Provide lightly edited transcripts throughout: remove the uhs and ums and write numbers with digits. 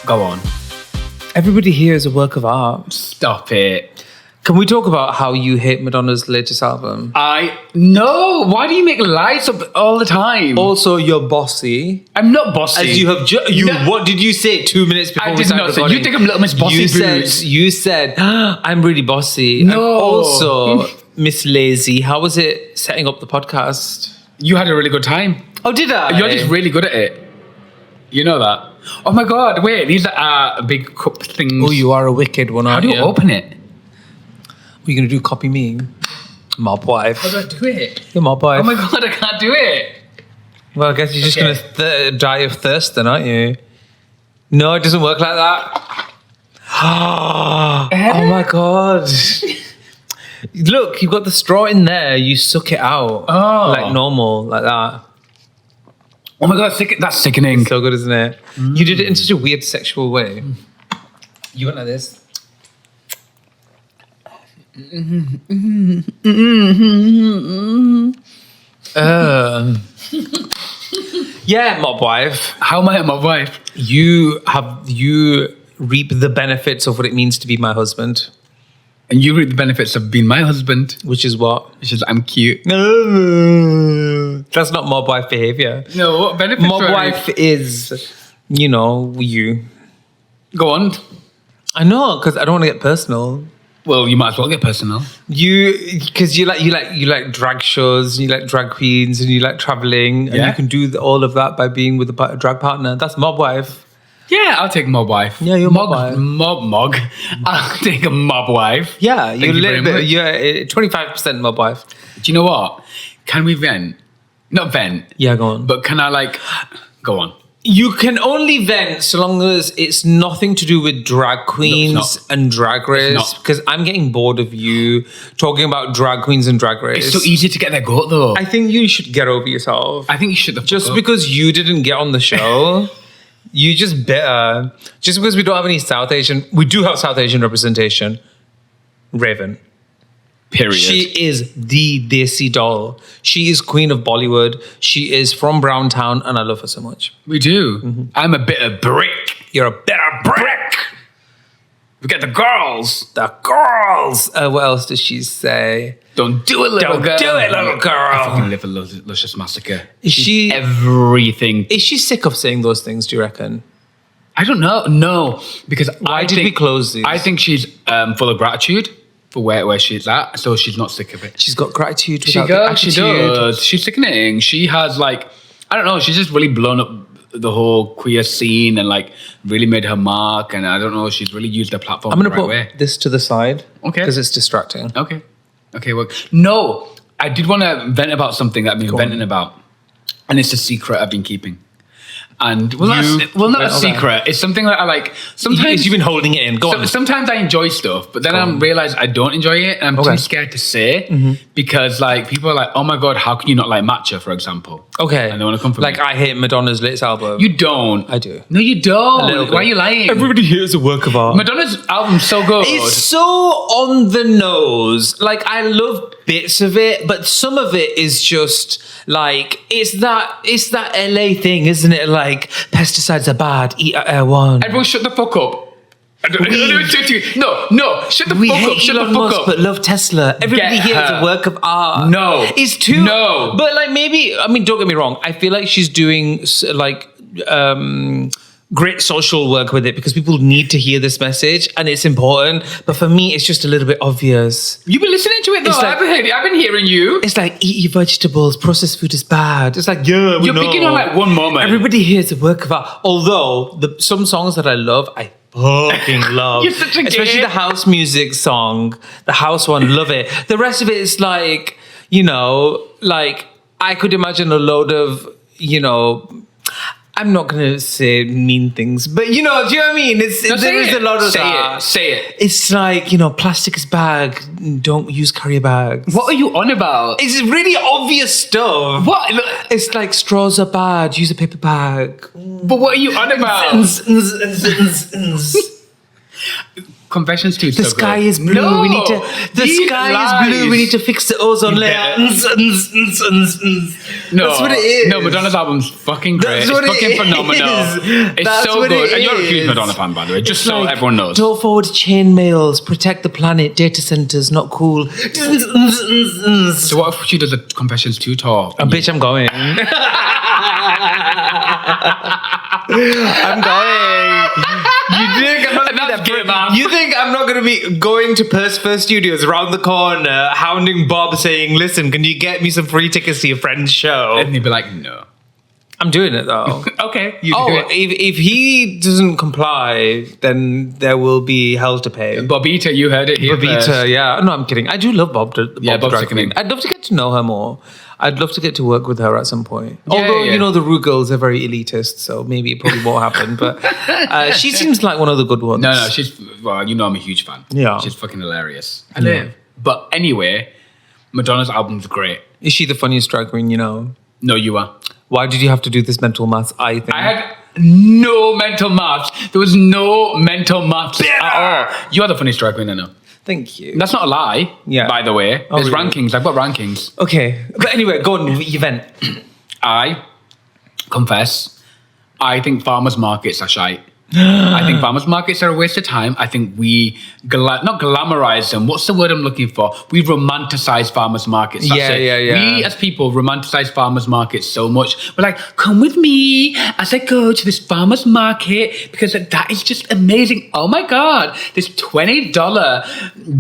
Go on. Everybody here is a work of art. Stop it. Can we talk about how you hate Madonna's latest album? No. Why do you make lies up all the time? Also, you're bossy. I'm not bossy. As you have what did you say 2 minutes before I we did started not say. recording? You think I'm little Miss Bossy Boots. You said, I'm really bossy. No. And also, Miss Lazy, how was it setting up the podcast? You had a really good time. Oh, did I? You're just really good at it. You know that. Oh my God, wait, these are big cup things. Oh, you are a wicked one, How aren't do you? you open it? What are you going to do, copy me? Mob wife. How do I do it? You're mob wife. Oh my God, I can't do it. Well, I guess you're just going to die of thirst then, aren't you? No, it doesn't work like that. Oh my God. Look, you've got the straw in there. You suck it out. Oh. Like normal, like that. Oh my God, that's sickening. So good, isn't it? You did it in such a weird sexual way. You went like this. Yeah, mob wife. How am I my wife? You reap the benefits of what it means to be my husband. And you reap the benefits of being my husband. Which is what? Which is I'm cute. That's not mob wife behavior. No, what benefits Mob do I wife reap? is, you. Go on. I know, because I don't want to get personal. Well, you might as well get personal. Because you like drag shows, and you like drag queens, and you like traveling, and Yeah. you can do all of that by being with a drag partner. That's mob wife. Yeah, I'll take mob wife. Yeah, you're mob wife. Mog. I'll take a mob wife. Yeah, you're a you little very bit. You're 25% mob wife. Do you know what? Can we vent? Not vent. Yeah, go on. But can I go on? You can only vent so long as it's nothing to do with drag queens not. and drag race. not. Because I'm getting bored of you talking about drag queens and drag race. It's so easy to get their goat though. I think you should get over yourself. I think you should. Just because you didn't get on the show, you just bitter. Just because we don't have any South Asian, we do have South Asian representation. Raven. Period. She is the Desi doll. She is queen of Bollywood. She is from Browntown, and I love her so much. We do. I'm a bitter brick. You're a bitter brick. We get the girls. The girls. What else does she say? Don't do it, little girl. Do it, little I girl. fucking live a luscious massacre. Is She's she- everything? Is she sick of saying those things, do you reckon? I don't know. No, because Why did we close these? I think she's full of gratitude for where she's at, so she's not sick of it. She's got gratitude She without the does. She attitude. does. She's sickening. She has I don't know. She's just really blown up the whole queer scene and really made her mark. And I don't know. She's really used her platform I'm going the to right put way. this to the side. Okay. Because it's distracting. Okay. Well, no, I did want to vent about something that I've been Go on. venting about, and it's a secret I've been keeping. And not You- a Okay. secret. It's something that I like. Sometimes You've been holding it in. Go on. Sometimes I enjoy stuff, but then Go I on. realize I don't enjoy it, and I'm Okay. too scared to say because people are like, "Oh my God, how can you not like matcha?" For example. Okay. And they want to come for me. I hate Madonna's latest album. You don't. I do. No, you A little don't. bit. Why are you lying? Everybody here is a work of art. Madonna's album's so good. It's so on the nose. I love bits of it, but some of it is just it's that LA thing, isn't it? Pesticides are bad, eat at Air One. Everyone, shut the fuck up. No, shut the We fuck hate up. Shut the Elon fuck Musk, up. but love Tesla. Everybody Get here is her. a work of art. No. It's too. No. But don't get me wrong. I feel like she's doing great social work with it because people need to hear this message and it's important. But for me, it's just a little bit obvious. You've been listening to it though. It's like- I've been hearing you. It's eat your vegetables, processed food is bad. It's yeah, we You're know. picking on one moment. Everybody here is a work of art. Although some songs that I love, I fucking love. You're such a gay. Especially the house music song, the house one, love it. The rest of it is I could imagine a load of, I'm not going to say mean things, but do you know what I mean? There is a lot of that. Say it. It's plastic is bad. Don't use carrier bags. What are you on about? It's really obvious stuff. What? Look, It's straws are bad. Use a paper bag. but what are you on about? Confessions 2 is The so sky good. is blue. No, We need to. The these sky lies. is blue. We need to fix the ozone layer. No, That's what it is. No, Madonna's album's fucking great. That's it's what it fucking is. phenomenal. It's That's so what good. it And you're a huge is. Madonna fan, by the way, just It's so like, everyone knows. Don't forward chain mails. Protect the planet. Data centers not cool. So what if she does a Confessions 2 tour? Bitch, I'm going. I'm going. You think I'm not going to be going to First Studios around the corner, hounding Bob, saying, "Listen, can you get me some free tickets to your friend's show?" And he'd be like, no. I'm doing it though. Okay, you do it. if he doesn't comply, then there will be hell to pay. Bobita, you heard it here Bobita, first. yeah. No, I'm kidding. I do love Bob. Yeah, Bob's drag sickening. queen. I'd love to get to know her more. I'd love to get to work with her at some point. Yeah, Although, yeah. you know, the Rue girls are very elitist, so maybe it probably won't happen. But she seems like one of the good ones. No, she's, well, you know I'm a huge fan. Yeah. She's fucking hilarious. I live. But anyway, Madonna's album's great. Is she the funniest drag queen you know? No, you are. Why did you have to do this mental maths eye thing? I had no mental maths. There was no mental maths at all. You are the funniest drag queen I know. Thank you. That's not a lie, Yeah. by the way. Oh, There's really? rankings. I've got rankings. Okay. But anyway, go on, event. I confess, I think farmers markets are shite. I think farmers markets are a waste of time. I think we not glamorize them. What's the word I'm looking for? We romanticize farmers markets. That's it. Yeah. We as people romanticize farmers markets so much. We're like, come with me as I go to this farmers market because that is just amazing. Oh my God, this $20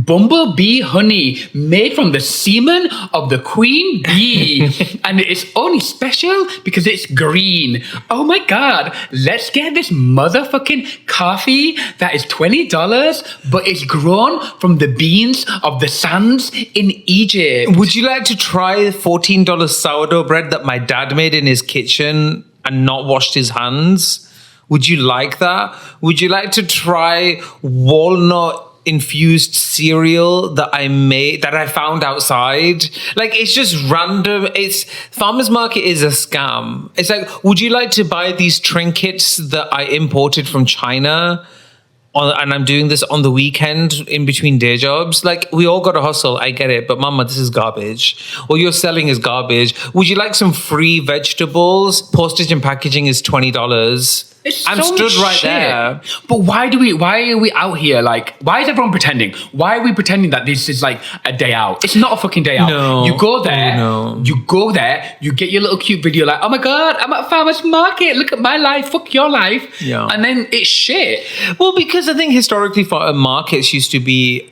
bumblebee honey made from the semen of the queen bee. And it's only special because it's green. Oh my God, let's get this motherfucking coffee that is $20, but it's grown from the beans of the sands in Egypt. Would you like to try $14 sourdough bread that my dad made in his kitchen and not washed his hands? Would you like that? Would you like to try walnut infused cereal that I made, that I found outside? Like, it's just random. It's farmers market is a scam. It's like, would you like to buy these trinkets that I imported from China? And I'm doing this on the weekend in between day jobs. Like, we all got to hustle. I get it. But mama, this is garbage. What you're selling is garbage. Would you like some free vegetables? Postage and packaging is $20. I'm so stood much right shit. there. But why are we out here? Like, why is everyone pretending? Why are we pretending that this is like a day out? It's not a fucking day out. No. You go there, Oh, no. you get your little cute video like, oh my God, I'm at farmer's market. Look at my life. Fuck your life. Yeah. And then it's shit. Well, because I think historically markets used to be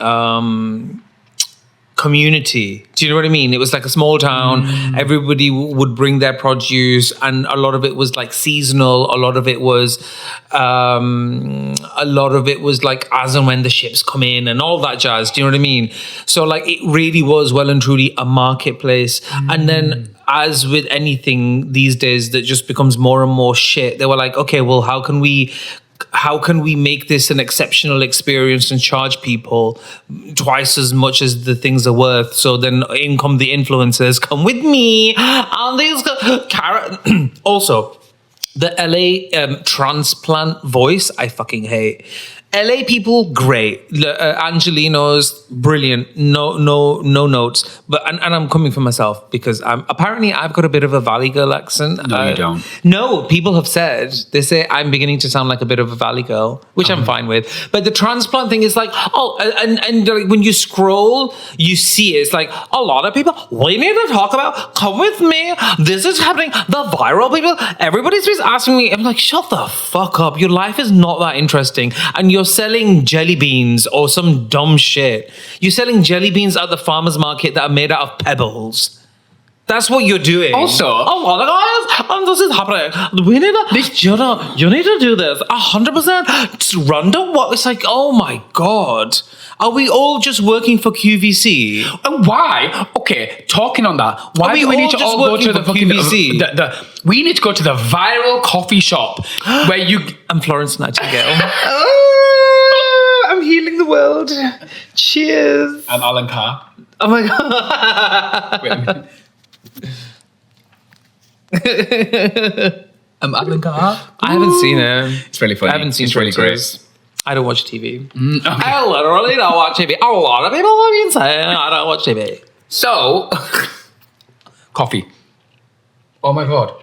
community. Do you know what I mean? It was like a small town. Everybody would bring their produce, and a lot of it was like seasonal. A lot of it was like as and when the ships come in and all that jazz. Do you know what I mean? So like it really was well and truly a marketplace. And then, as with anything these days that just becomes more and more shit, they were like, okay, well, how can we make this an exceptional experience and charge people twice as much as the things are worth? So then in come the influencers, come with me on these also, the LA transplant voice, I fucking hate. LA people, great. Angelinos, brilliant. No notes. But and I'm coming for myself because apparently I've got a bit of a Valley Girl accent. No, you don't. No, people have said, they say I'm beginning to sound like a bit of a Valley Girl, which I'm fine with. But the transplant thing is like, and like when you scroll, you see it. It's like a lot of people, we need to talk about, come with me. This is happening. The viral people, everybody's just asking me. I'm like, shut the fuck up. Your life is not that interesting. And you're selling jelly beans or some dumb shit. You're selling jelly beans at the farmer's market that are made out of pebbles. That's what you're doing. Also, a lot of guys, and this is happening. We need to, you need to do this 100%. Run the what? It's like, oh my God. Are we all just working for QVC? And why? Okay, talking on that, why do we need to all go to the fucking QVC? we need to go to the viral coffee shop where you. I'm Florence Nightingale. I'm healing the world. Cheers. I'm Alan Carr. Oh my God. Wait a minute. I'm Alan Carr. I haven't seen it. It's really funny. I haven't seen It's really great. pictures. I don't watch TV. Okay. I literally don't watch TV. A lot of people have been saying I don't watch TV. So, coffee. Oh my God.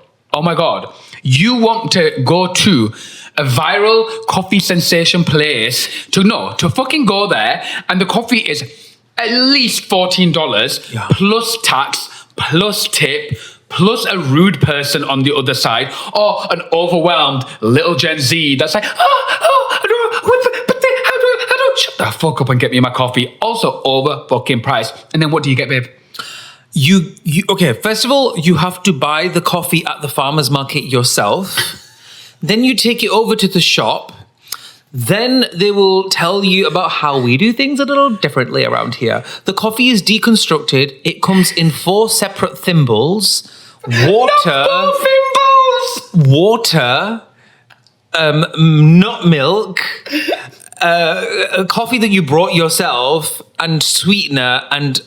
You want to go to a viral coffee sensation place to fucking go there, and the coffee is at least $14 plus tax, plus tip, plus a rude person on the other side, or an overwhelmed little Gen Z that's like, I don't, but how do, shut the fuck up and get me my coffee. Also over fucking price. And then what do you get, babe? You okay, first of all, you have to buy the coffee at the farmer's market yourself. Then you take it over to the shop. Then they will tell you about how we do things a little differently around here. The coffee is deconstructed. It comes in 4 separate thimbles. Water. Water. Not milk. A coffee that you brought yourself, and sweetener, and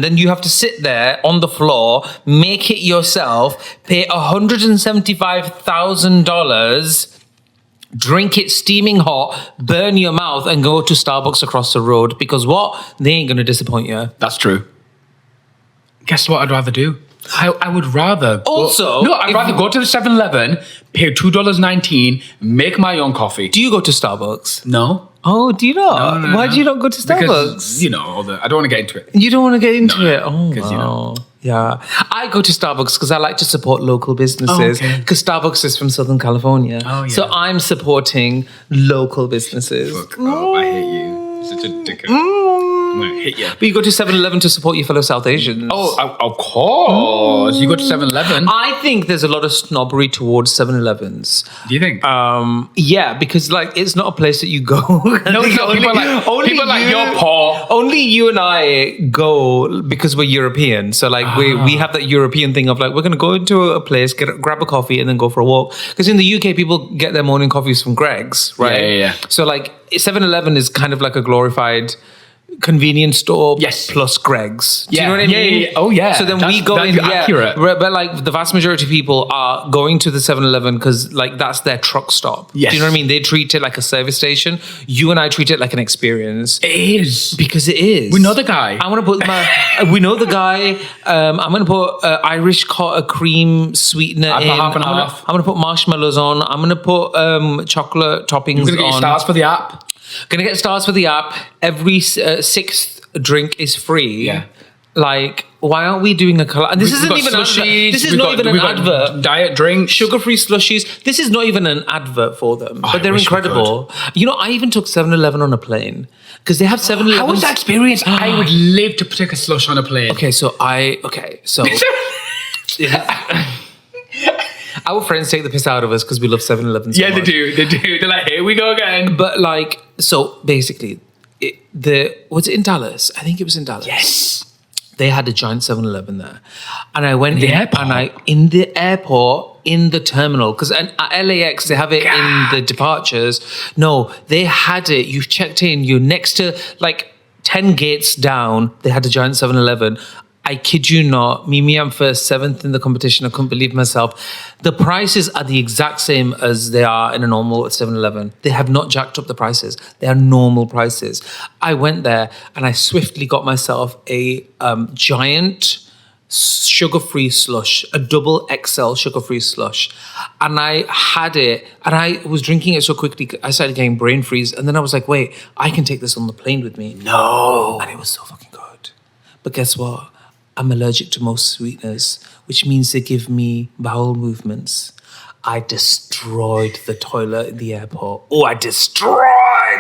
then you have to sit there on the floor, make it yourself, pay $175,000, drink it steaming hot, burn your mouth, and go to Starbucks across the road, because what? They ain't going to disappoint you. That's true. Guess what I'd rather do? I would rather... I'd rather go to the 7-Eleven, pay $2.19, make my own coffee. Do you go to Starbucks? No. Oh, do you not? No. Why do you not go to Starbucks? Because, I don't want to get into it. You don't want to get into it? Oh, because, Yeah. I go to Starbucks because I like to support local businesses, because Starbucks is from Southern California. Oh, yeah. So I'm supporting local businesses. Fuck off, I hate you. You're such a dickhead. I'm going to hit you. But you go to 7-Eleven to support your fellow South Asians. Oh, of course. You go to 7-Eleven. I think there's a lot of snobbery towards 7-Elevens. Do you think? Yeah, because it's not a place that you go. No, people are like, you're poor. Only you and I go because we're European. So we have that European thing of we're going to go into a place, grab a coffee, and then go for a walk. Because in the UK, people get their morning coffees from Greg's, right? Yeah. So 7-Eleven is kind of like a glorified convenience store plus Greg's. Do you know what I mean? Yeah. Oh, yeah. So then we go in, accurate. But the vast majority of people are going to the 7-Eleven because that's their truck stop. Yes. Do you know what I mean? They treat it like a service station. You and I treat it like an experience. It is. Because it is. We know the guy. I want to put we know the guy. I'm going to put Irish cream sweetener in. Half and half. I'm going to put marshmallows on. I'm going to put chocolate toppings on. You're going to get your stars for the app. Gonna get stars for the app. Every 6th drink is free. Yeah. Why aren't we doing a collab? This isn't even slushies. This is not even an advert. Diet drinks, sugar-free slushies. This is not even an advert for them, but they're wish we incredible. I even took 7-Eleven on a plane because they have 7-Eleven. How was that experience? I would live to take a slush on a plane. Our friends take the piss out of us because we love 7-Eleven so much. They do. They're like, here we go again. But so basically, was it in Dallas? I think it was in Dallas. Yes. They had a giant 7-Eleven there. And I went in the airport, in the terminal, because at LAX, they have it in the departures. No, they had it. You checked in, you're next to 10 gates down, they had a giant 7-Eleven. I kid you not, I'm first, 7th in the competition. I couldn't believe myself. The prices are the exact same as they are in a normal 7-Eleven. They have not jacked up the prices. They are normal prices. I went there and I swiftly got myself a giant sugar-free slush, a double XL sugar-free slush. And I had it, and I was drinking it so quickly, I started getting brain freeze. And then I was like, wait, I can take this on the plane with me. No. And it was so fucking good. But guess what? I'm allergic to most sweeteners, which means they give me bowel movements. I destroyed the toilet in the airport. Oh, I destroyed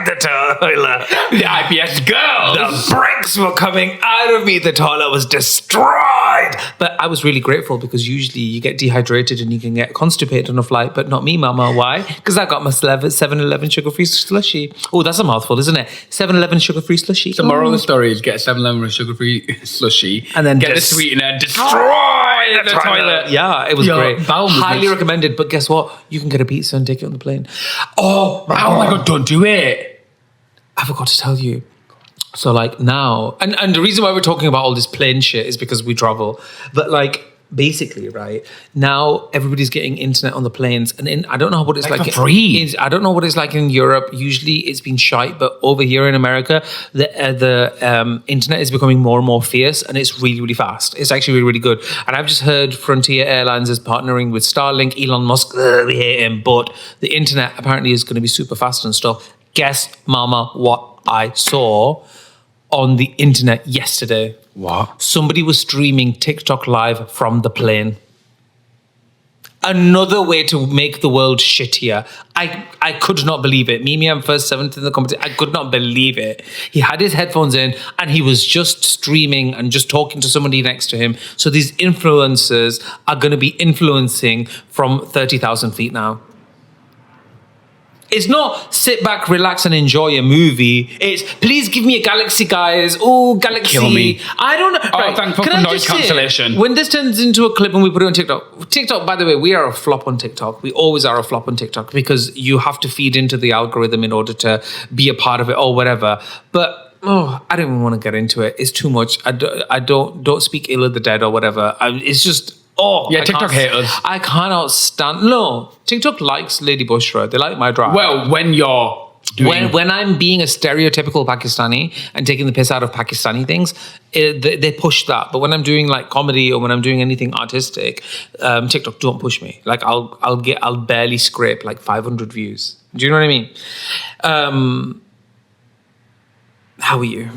the toilet. The IPS girls. The bricks were coming out of me. The toilet was destroyed. But I was really grateful because usually you get dehydrated and you can get constipated on a flight, but not me, mama. Why? Because I got my 7-Eleven sugar-free slushy. Oh, that's a mouthful, isn't it? 7-Eleven sugar-free slushy. The moral of the story is get a 7-Eleven sugar-free slushy, and then get the sweetener, destroy the toilet. Yeah, it was great. Highly movements. recommended. But guess what? You can get a pizza and take it on the plane. Oh my God, don't do it. I forgot to tell you. So now, and the reason why we're talking about all this plane shit is because we travel. But basically, right now everybody's getting internet on the planes, and I don't know what it's like for free. I don't know what it's like in Europe. Usually, it's been shite, but over here in America, the internet is becoming more and more fierce, and it's really, really fast. It's actually really, really good. And I've just heard Frontier Airlines is partnering with Starlink. Elon Musk, we hate him, but the internet apparently is going to be super fast and stuff. Guess, Mama, what I saw on the internet yesterday. What? Somebody was streaming TikTok live from the plane. Another way to make the world shittier. I could not believe it. Mimi, I'm first, seventh in the competition. I could not believe it. He had his headphones in and he was just streaming and just talking to somebody next to him. So these influencers are going to be influencing from 30,000 feet now. It's not sit back, relax, and enjoy a movie. It's please give me a galaxy, guys. Oh, galaxy. Kill me. I don't know. Oh, thank fuck for noise cancellation. When this turns into a clip and we put it on TikTok, by the way, we are a flop on TikTok. We always are a flop on TikTok because you have to feed into the algorithm in order to be a part of it or whatever. But I don't even want to get into it. It's too much. I don't speak ill of the dead or whatever. It's just... yeah, TikTok haters. I cannot stand... No, TikTok likes Lady Bushra. They like my drive. Well, when you're doing... When I'm being a stereotypical Pakistani and taking the piss out of Pakistani things, they push that. But when I'm doing like comedy or when I'm doing anything artistic, TikTok don't push me. Like I'll barely scrape like 500 views. Do you know what I mean? How are you?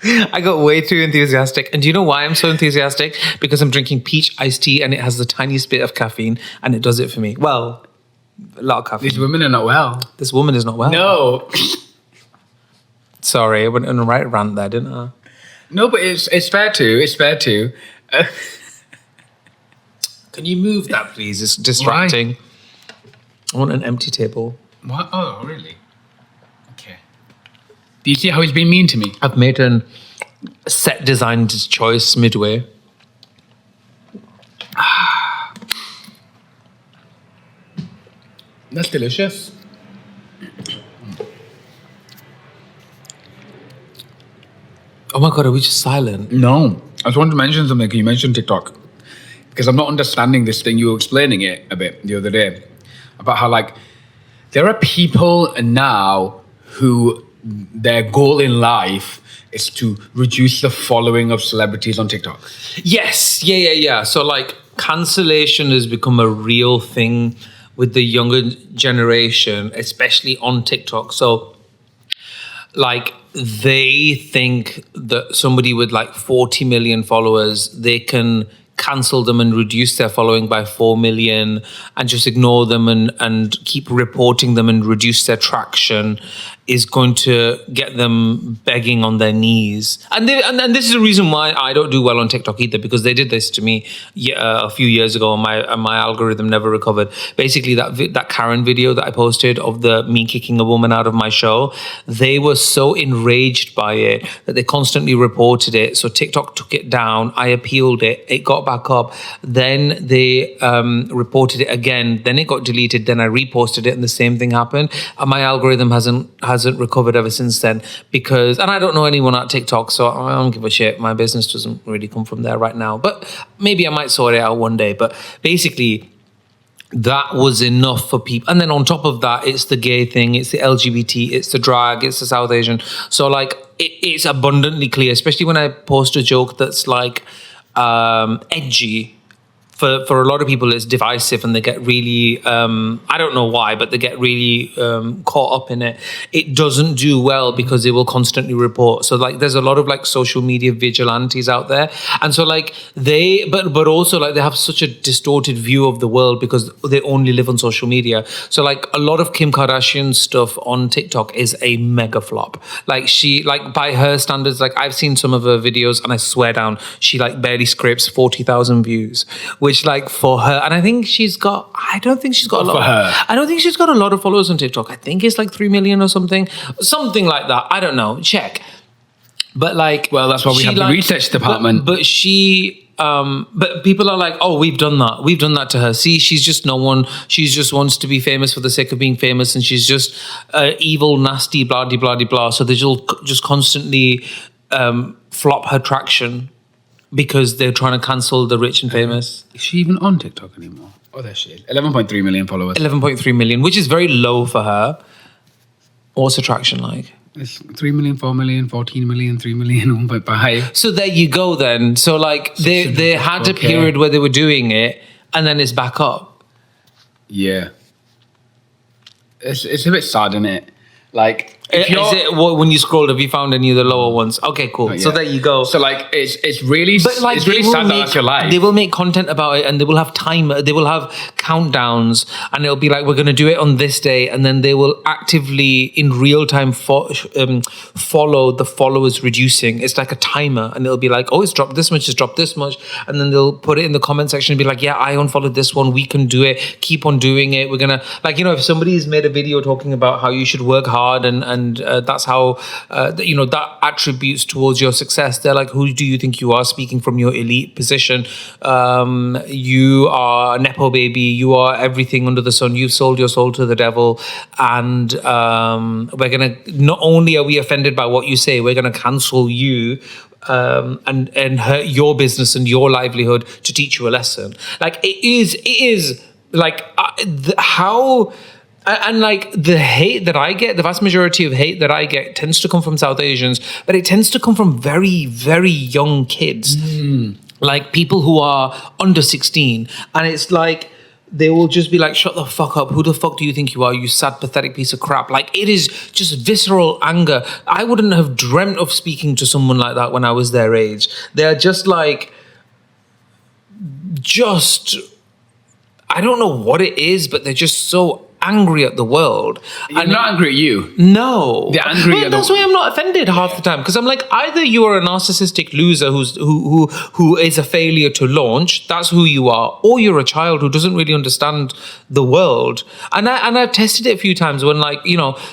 I got way too enthusiastic. And do you know why I'm so enthusiastic? Because I'm drinking peach iced tea and it has the tiniest bit of caffeine and it does it for me. Well, a lot of caffeine. These women are not well. This woman is not well. No. Sorry, I went on a right rant there, didn't I? No, but it's fair to. It's fair to. Can you move that, please? It's distracting. Why? I want an empty table. What? Oh, really? Okay. Do you see how he's been mean to me? I've made a set designed choice midway. That's delicious. Oh my God, are we just silent? No. I just wanted to mention something. You mentioned TikTok. Because I'm not understanding this thing. You were explaining it a bit the other day. About how, like, there are people now who their goal in life is to reduce the following of celebrities on TikTok. Yes. Yeah. So, like, cancellation has become a real thing with the younger generation, especially on TikTok. So, like, they think that somebody with like 40 million followers, they can cancel them and reduce their following by 4 million and just ignore them and keep reporting them and reduce their traction is going to get them begging on their knees. And this is the reason why I don't do well on TikTok either, because they did this to me a few years ago and my algorithm never recovered. Basically, that Karen video that I posted of me kicking a woman out of my show, they were so enraged by it that they constantly reported it. So TikTok took it down. I appealed it. It got back up. Then they reported it again. Then it got deleted. Then I reposted it and the same thing happened. And my algorithm hasn't recovered ever since then and I don't know anyone at TikTok, so I don't give a shit. My business doesn't really come from there right now, but maybe I might sort it out one day. But basically, that was enough for people. And then on top of that, it's the gay thing, it's the LGBT, it's the drag, it's the South Asian. So like, it's abundantly clear, especially when I post a joke that's like edgy. For a lot of people, it's divisive and they get really, I don't know why, but they get really caught up in it. It doesn't do well because they will constantly report. So like, there's a lot of like social media vigilantes out there. And so like but also like they have such a distorted view of the world because they only live on social media. So like a lot of Kim Kardashian's stuff on TikTok is a mega flop. Like she, like by her standards, like I've seen some of her videos and I swear down, she like barely scrapes 40,000 views. Which like for her, and I don't think she's got a lot. I don't think she's got a lot of followers on TikTok. I think it's like 3 million or something like that. I don't know. Check. But like, well, that's why we have the research department. But she but people are like, oh, we've done that to her. See, she's just no one. She just wants to be famous for the sake of being famous, and she's just evil, nasty, blah de blah de blah. So they just constantly flop her traction because they're trying to cancel the rich and famous. Is she even on TikTok anymore? Oh, there she is. 11.3 million followers. 11.3 million, which is very low for her. What's attraction like? It's 3 million, 4 million, 14 million, 3 million, 1.5. So there you go then. So like they had a period where they were doing it and then it's back up. Yeah. It's a bit sad, isn't it? Like, when you scrolled, have you found any of the lower ones? Okay, cool. So there you go. So like, it's really sad that that's your life. They will make content about it, and they will have they will have countdowns, and it'll be like, we're going to do it on this day, and then they will actively in real time follow the followers reducing. It's like a timer, and it'll be like, oh, it's dropped this much, it's dropped this much, and then they'll put it in the comment section and be like, yeah, I unfollowed this one, we can do it, keep on doing it. We're gonna, like, if somebody's made a video talking about how you should work hard and that's how that attributes towards your success. They're like, who do you think you are, speaking from your elite position? You are a nepo baby, you are everything under the sun, you've sold your soul to the devil, and we're gonna, not only are we offended by what you say, we're gonna cancel you and hurt your business and your livelihood to teach you a lesson. Like, it is like how. And like the hate that I get, the vast majority of hate that I get tends to come from South Asians, but it tends to come from very, very young kids, like people who are under 16. And it's like, they will just be like, shut the fuck up. Who the fuck do you think you are, you sad, pathetic piece of crap? Like, it is just visceral anger. I wouldn't have dreamt of speaking to someone like that when I was their age. They're just like, I don't know what it is, but they're just so angry at the world. I'm not angry at you. No. They're angry at that's why I'm not offended half the time, because I'm like, either you are a narcissistic loser who is a failure to launch, that's who you are, or you're a child who doesn't really understand the world. And I've tested it a few times when, like,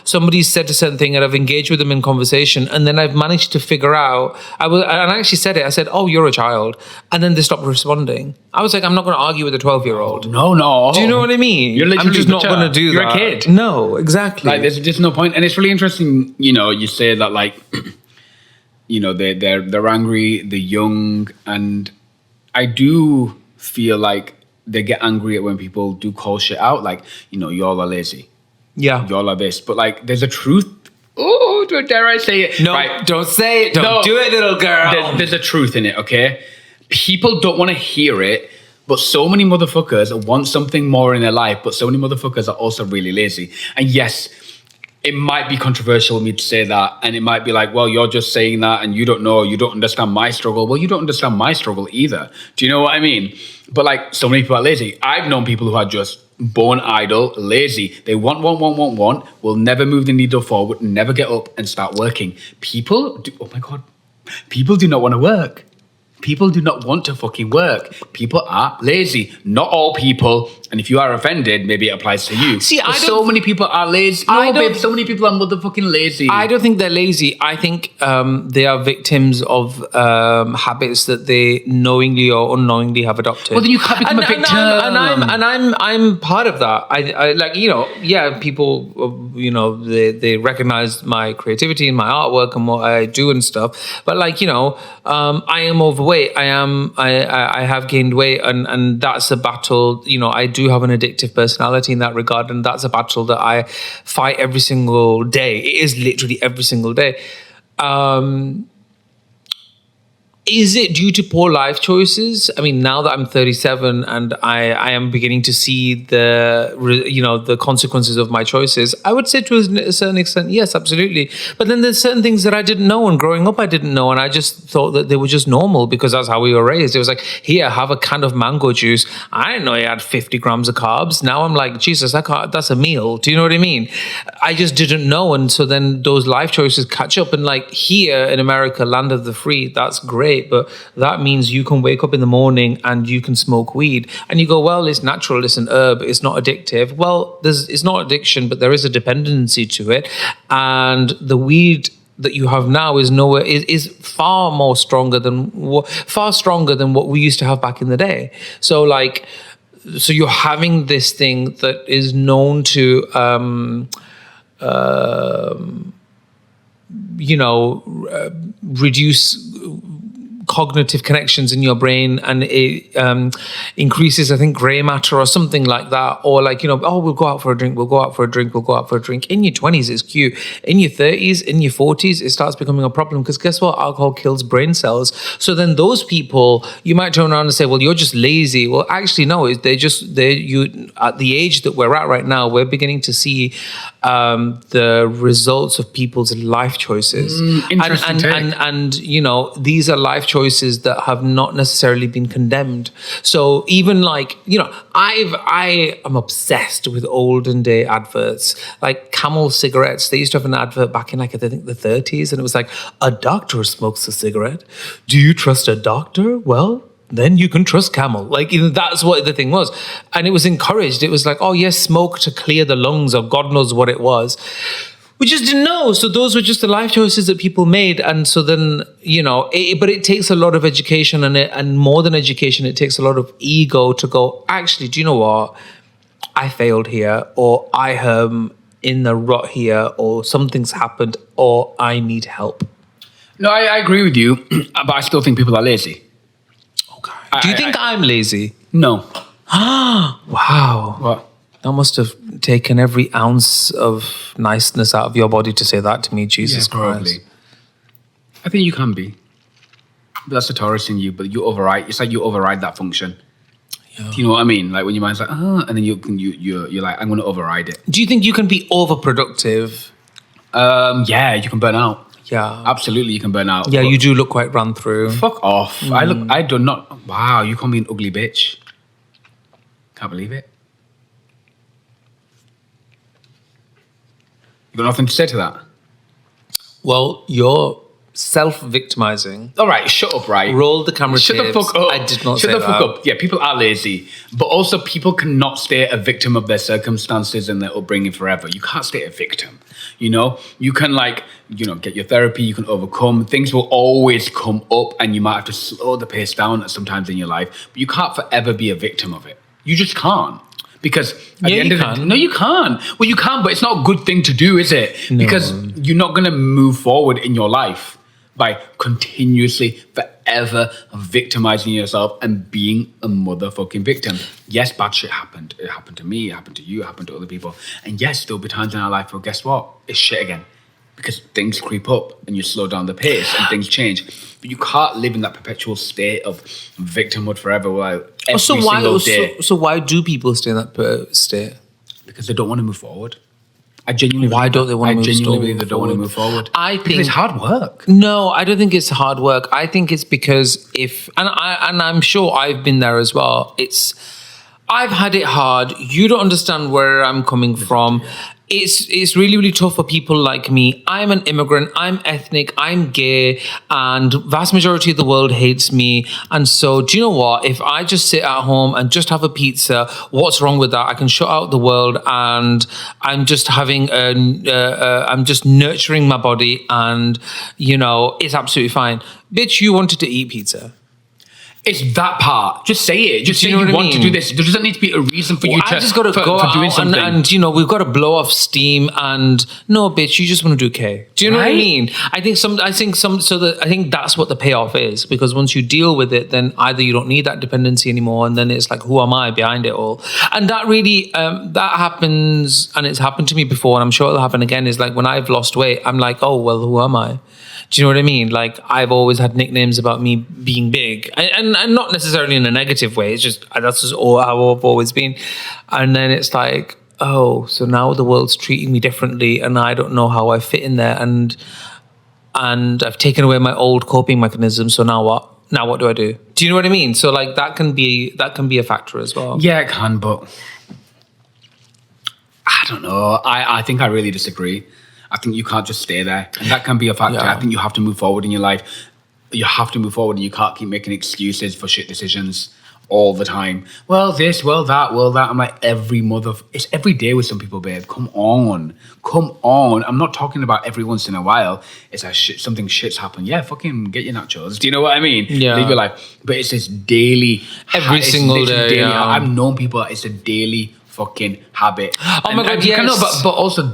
somebody's said a certain thing and I've engaged with them in conversation, and then I've managed to figure out, and I actually said it, I said, oh, you're a child, and then they stopped responding. I was like, I'm not going to argue with a 12-year-old. No. Do you know what I mean? You're literally I'm just not going to do You're that. a kid. No, exactly. Like, there's just no point. And it's really interesting, you say that, like, they're angry, they're young, and I do feel like they get angry at when people do call shit out, like, y'all are lazy. Yeah. Y'all are this. But, like, there's a truth. Oh, dare I say it? No, right. Don't say it. Don't do it, little girl. There's a truth in it, okay? People don't want to hear it, but so many motherfuckers want something more in their life, but so many motherfuckers are also really lazy. And yes, it might be controversial of me to say that, and it might be like, well, you're just saying that and you don't know, you don't understand my struggle. Well, you don't understand my struggle either. Do you know what I mean? But like, so many people are lazy. I've known people who are just born idle, lazy. They want, will never move the needle forward, never get up and start working. People do not want to work. People do not want to fucking work. People are lazy. Not all people. And if you are offended, maybe it applies to you. See, so many people are lazy. So many people are motherfucking lazy. I don't think they're lazy. I think they are victims of habits that they knowingly or unknowingly have adopted. Well, then you can't become a victim. I'm part of that. I like, people, they recognize my creativity and my artwork and what I do and stuff. But like, I am overweight. I have gained weight, and that's a battle. I do have an addictive personality in that regard, and that's a battle that I fight every single day. It is literally every single day. Is it due to poor life choices? I mean, now that I'm 37 and I am beginning to see the consequences of my choices, I would say to a certain extent, yes, absolutely. But then there's certain things that I didn't know, and growing up I didn't know, and I just thought that they were just normal because that's how we were raised. It was like, here, have a can of mango juice. I didn't know you had 50 grams of carbs. Now I'm like, Jesus, that's a meal. Do you know what I mean? I just didn't know, and so then those life choices catch up. And like, here in America, land of the free, that's great. But that means you can wake up in the morning and you can smoke weed, and you go, well, it's natural, it's an herb, it's not addictive. Well, it's not addiction, but there is a dependency to it, and the weed that you have now is nowhere is far more stronger than what we used to have back in the day. So like, so you're having this thing that is known to reduce cognitive connections in your brain, and it increases, I think, gray matter or something like that. Or like, we'll go out for a drink, we'll go out for a drink, we'll go out for a drink. In your 20s, it's cute. In your 30s, in your 40s, it starts becoming a problem, because guess what? Alcohol kills brain cells. So then those people, you might turn around and say, well, you're just lazy. Well, actually, no, at the age that we're at right now, we're beginning to see the results of people's life choices. Interesting take. And these are life choices that have not necessarily been condemned. So even like, I am obsessed with olden day adverts, like Camel cigarettes. They used to have an advert back in like, I think the 30s, and it was like, a doctor smokes a cigarette. Do you trust a doctor? Well, then you can trust Camel. Like, that's what the thing was. And it was encouraged. It was like, oh yes, smoke to clear the lungs, or God knows what it was. We just didn't know. So those were just the life choices that people made. And so then, but it takes a lot of education, and more than education, it takes a lot of ego to go, actually, do you know what? I failed here, or I am in the rut here, or something's happened, or I need help. No, I agree with you, but I still think people are lazy. Okay. Do you think I'm lazy? No. Wow. What? That must have taken every ounce of niceness out of your body to say that to me, Jesus Christ. Probably. I think you can be. But that's the Taurus in you, but you override. It's like you override that function. Yeah. Do you know what I mean? Like when your mind's like, and then you're like, I'm going to override it. Do you think you can be overproductive? Yeah, you can burn out. Yeah. Absolutely, you can burn out. Yeah, you do look quite run through. Fuck off. I do not. Wow, you call me an ugly bitch. Can't believe it. You got nothing to say to that? Well, you're self-victimizing. All right, shut up, right? Roll the camera Shut tapes. the fuck up. I did not Shut say the fuck that. up. Yeah, people are lazy. But also people cannot stay a victim of their circumstances and their upbringing forever. You can't stay a victim. You can get your therapy, you can overcome. Things will always come up, and you might have to slow the pace down at sometimes in your life. But you can't forever be a victim of it. You just can't. Because at the end of the day, no, you can't. Well, you can, but it's not a good thing to do, is it? No. Because you're not going to move forward in your life by continuously, forever victimizing yourself and being a motherfucking victim. Yes, bad shit happened. It happened to me, it happened to you, it happened to other people. And yes, there'll be times in our life where, guess what? It's shit again. Because things creep up and you slow down the pace and things change. But you can't live in that perpetual state of victimhood forever while every single day. So why do people stay in that state? Because they don't want to move forward. Why don't they want to move forward? I genuinely believe they don't want to move forward. I think because it's hard work. No, I don't think it's hard work. I think it's because I'm sure I've been there as well. I've had it hard. You don't understand where I'm coming from. It's really, really tough for people like me. I'm an immigrant, I'm ethnic, I'm gay, and vast majority of the world hates me. And so, do you know what? If I just sit at home and just have a pizza, what's wrong with that? I can shut out the world, and I'm just having I'm just nurturing my body, and it's absolutely fine. Bitch, you wanted to eat pizza. It's that part. Just say it. Just say you want to do this. There doesn't need to be a reason for you to. I just got to go out doing something. And we've got to blow off steam. And no, bitch, you just want to do K. Do you know what I mean? I think that's what the payoff is, because once you deal with it, then either you don't need that dependency anymore, and then it's like, who am I behind it all? And that really that happens, and it's happened to me before, and I'm sure it'll happen again. Is like when I've lost weight, I'm like, oh well, who am I? Do you know what I mean? Like, I've always had nicknames about me being big, and not necessarily in a negative way. It's just, that's just how I've always been. And then it's like, oh, so now the world's treating me differently, and I don't know how I fit in there. And I've taken away my old coping mechanism. So now what? Now what do I do? Do you know what I mean? So like that can be a factor as well. Yeah, it can, but I don't know. I think I really disagree. I think you can't just stay there. And that can be a factor. Yeah. I think you have to move forward in your life. You have to move forward, and you can't keep making excuses for shit decisions all the time. Well, this, well, that, well, that. I'm like, it's every day with some people, babe. Come on. I'm not talking about every once in a while. It's something shit's happened. Yeah, fucking get your nachos. Do you know what I mean? Yeah. Live your life. But it's this daily. Every it's single literally day, daily. yeah. I've known people, it's a daily fucking habit. Oh my God, yes. No, but also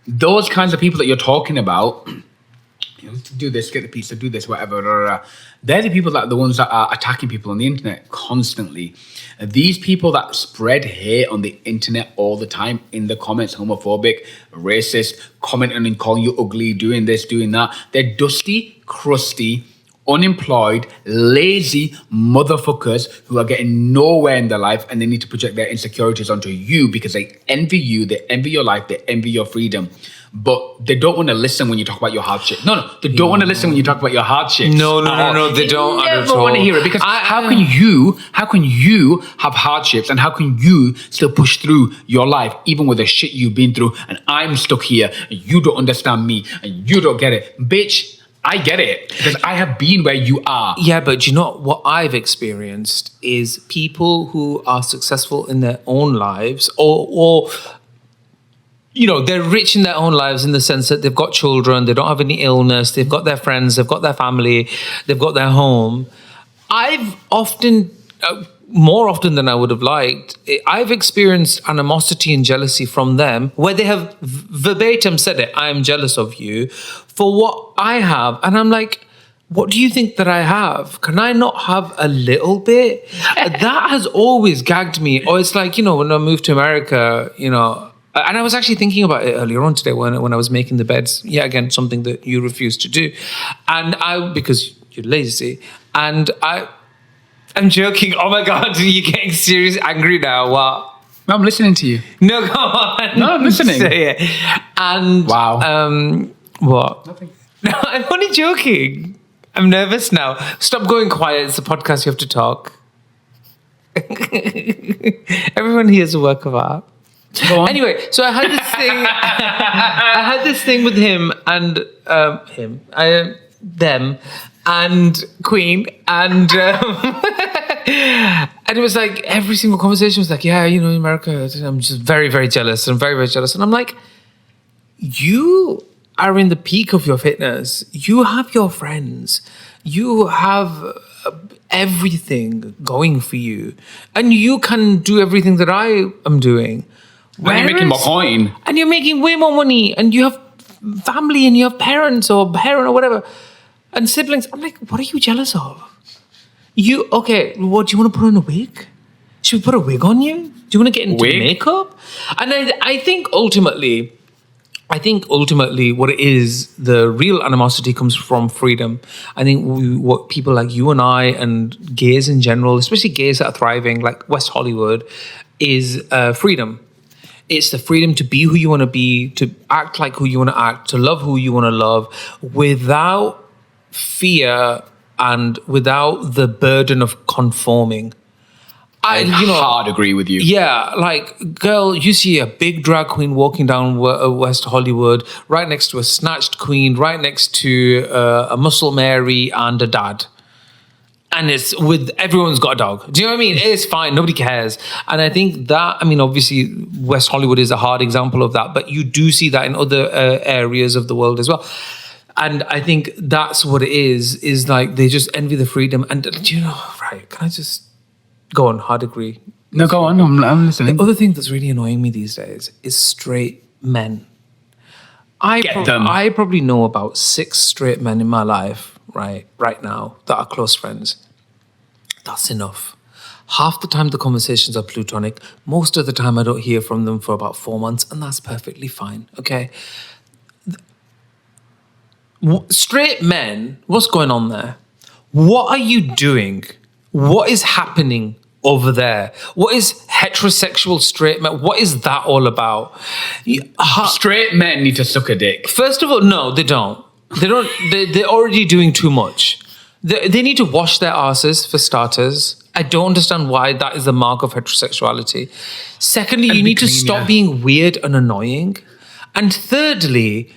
those kinds of people that you're talking about, do this, get the pizza, do this, whatever. Blah, blah, blah. They're the people the ones that are attacking people on the internet constantly. These people that spread hate on the internet all the time, in the comments, homophobic, racist, commenting and calling you ugly, doing this, doing that. They're dusty, crusty, unemployed, lazy motherfuckers who are getting nowhere in their life, and they need to project their insecurities onto you because they envy you, they envy your life, they envy your freedom. But they don't want to listen when you talk about your hardship. No, they don't want to listen when you talk about your hardships. No, they don't They at never all. want to hear it, because how can you have hardships, and how can you still push through your life even with the shit you've been through, and I'm stuck here and you don't understand me and you don't get it, bitch. I get it, because I have been where you are. Yeah, but you know what I've experienced is people who are successful in their own lives, or they're rich in their own lives in the sense that they've got children, they don't have any illness, they've got their friends, they've got their family, they've got their home. I've often, more often than I would have liked, I've experienced animosity and jealousy from them where they have verbatim said it, I am jealous of you for what I have. And I'm like, what do you think that I have? Can I not have a little bit? That has always gagged me. Or it's like, when I moved to America, and I was actually thinking about it earlier on today when I was making the beds. Yeah, again, something that you refuse to do. And because you're lazy. And I'm joking. Oh my God, you're getting serious, angry now. What? No, I'm listening to you. No, go on. No, I'm listening. Say it. And wow. What? Nothing. No, I'm only joking. I'm nervous now. Stop going quiet. It's a podcast. You have to talk. Everyone here is a work of art. Anyway, so I had this thing. I had this thing with him and them and Queen, and and it was like every single conversation was like, yeah, in America, I'm just very, very jealous. I'm very, very jealous, and I'm like, you are in the peak of your fitness. You have your friends. You have everything going for you, and you can do everything that I am doing. When you're making more coin. And you're making way more money, and you have family, and you have parents or parent or whatever, and siblings. I'm like, what are you jealous of? Okay, what, do you want to put on a wig? Should we put a wig on you? Do you want to get into makeup? And I think ultimately what it is, the real animosity comes from freedom. I think what people like you and I and gays in general, especially gays that are thriving, like West Hollywood, is freedom. It's the freedom to be who you want to be, to act like who you want to act, to love who you want to love, without fear and without the burden of conforming. I hard agree with you. Yeah, like, girl, you see a big drag queen walking down West Hollywood, right next to a snatched queen, right next to a Muscle Mary and a dad. And it's with everyone's got a dog. Do you know what I mean? It's fine. Nobody cares. And I think that, obviously West Hollywood is a hard example of that, but you do see that in other areas of the world as well. And I think that's what it is like they just envy the freedom. And right, can I just go on? Hard agree. No, go on. I'm listening. The other thing that's really annoying me these days is straight men. I probably know about 6 straight men in my life, right now, that are close friends. That's enough. Half the time the conversations are platonic. Most of the time I don't hear from them for about 4 months, and that's perfectly fine, okay? Straight men, what's going on there? What are you doing? What is happening over there? What is heterosexual straight men? What is that all about? Straight men need to suck a dick. First of all, no, they don't. They're already doing too much. They need to wash their asses, for starters. I don't understand why that is the mark of heterosexuality. Secondly, you need to stop being weird and annoying. And thirdly,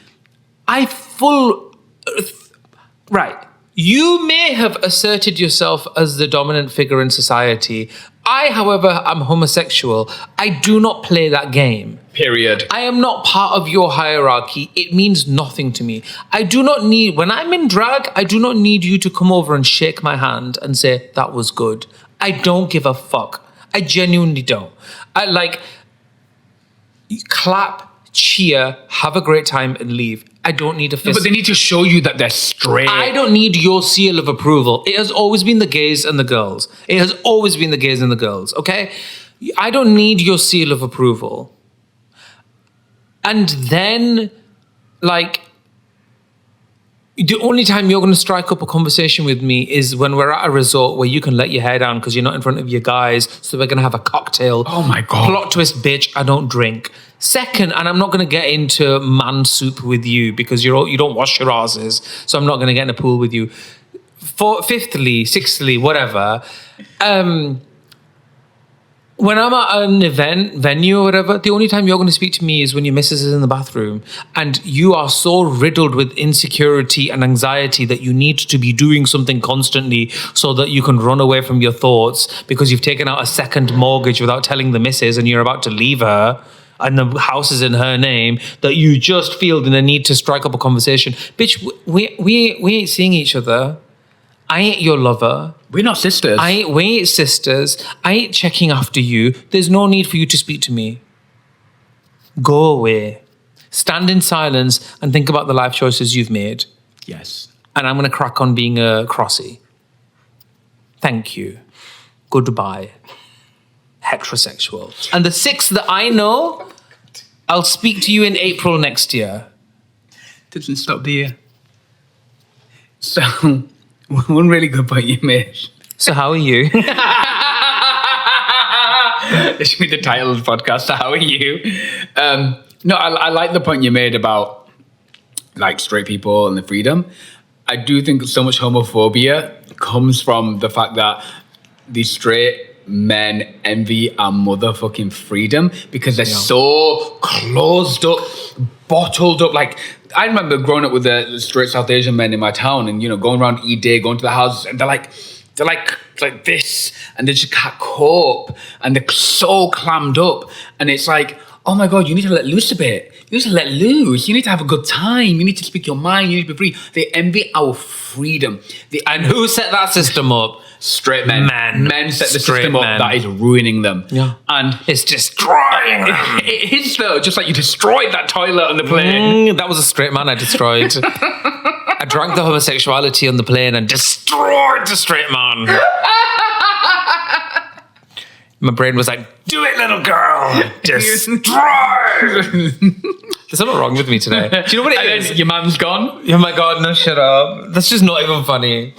right, You may have asserted yourself as the dominant figure in society. I, however, am homosexual. I do not play that game. Period. I am not part of your hierarchy. It means nothing to me. I do not need, when I'm in drag, I do not need you to come over and shake my hand and say, that was good. I don't give a fuck. I genuinely don't. I like, clap, cheer, have a great time and leave. I don't need a fist. But they need to show you that they're straight. I don't need your seal of approval. It has always been the gays and the girls. It has always been the gays and the girls, okay? I don't need your seal of approval. And then, like, the only time you're going to strike up a conversation with me is when we're at a resort where you can let your hair down because you're not in front of your guys, so we're going to have a cocktail. Oh my God. Plot twist, bitch, I don't drink. Second, and I'm not going to get into man soup with you because you don't wash your asses, so I'm not going to get in a pool with you. Fifthly, sixthly, whatever. When I'm at an event, venue or whatever, the only time you're going to speak to me is when your missus is in the bathroom and you are so riddled with insecurity and anxiety that you need to be doing something constantly so that you can run away from your thoughts because you've taken out a second mortgage without telling the missus and you're about to leave her and the house is in her name, that you just feel the need to strike up a conversation. Bitch, we ain't seeing each other. I ain't your lover. We're not sisters. We ain't sisters. I ain't checking after you. There's no need for you to speak to me. Go away. Stand in silence and think about the life choices you've made. Yes. And I'm going to crack on being a crossy. Thank you. Goodbye. Heterosexual. And the sixth that I know, I'll speak to you in April next year. Doesn't stop there. So, one really good point you made. So how are you? This should be the title of the podcast. So how are you? No, I like the point you made about like straight people and the freedom. I do think so much homophobia comes from the fact that these straight men envy our motherfucking freedom because they're so closed up, bottled up. Like, I remember growing up with the straight South Asian men in my town and, you know, going around each day, going to the houses, and they're like this, and they just can't cope, and they're so clammed up, and it's like, oh my God, you need to let loose a bit. You need to let loose. You need to have a good time. You need to speak your mind. You need to be free. They envy our freedom. And who set that system up? Straight men. Men set the system up that is ruining them. Yeah. And it's destroying them. It is though, just like you destroyed that toilet on the plane. That was a straight man I destroyed. I drank the homosexuality on the plane and destroyed the straight man. My brain was like, do it, little girl. Destroy. There's something wrong with me today. Do you know what it is? Your man's gone. Oh my God, no, shut up. That's just not even funny.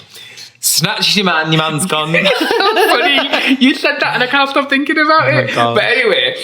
Snatch your man, your man's gone. Funny. You said that and I can't stop thinking about it. But anyway,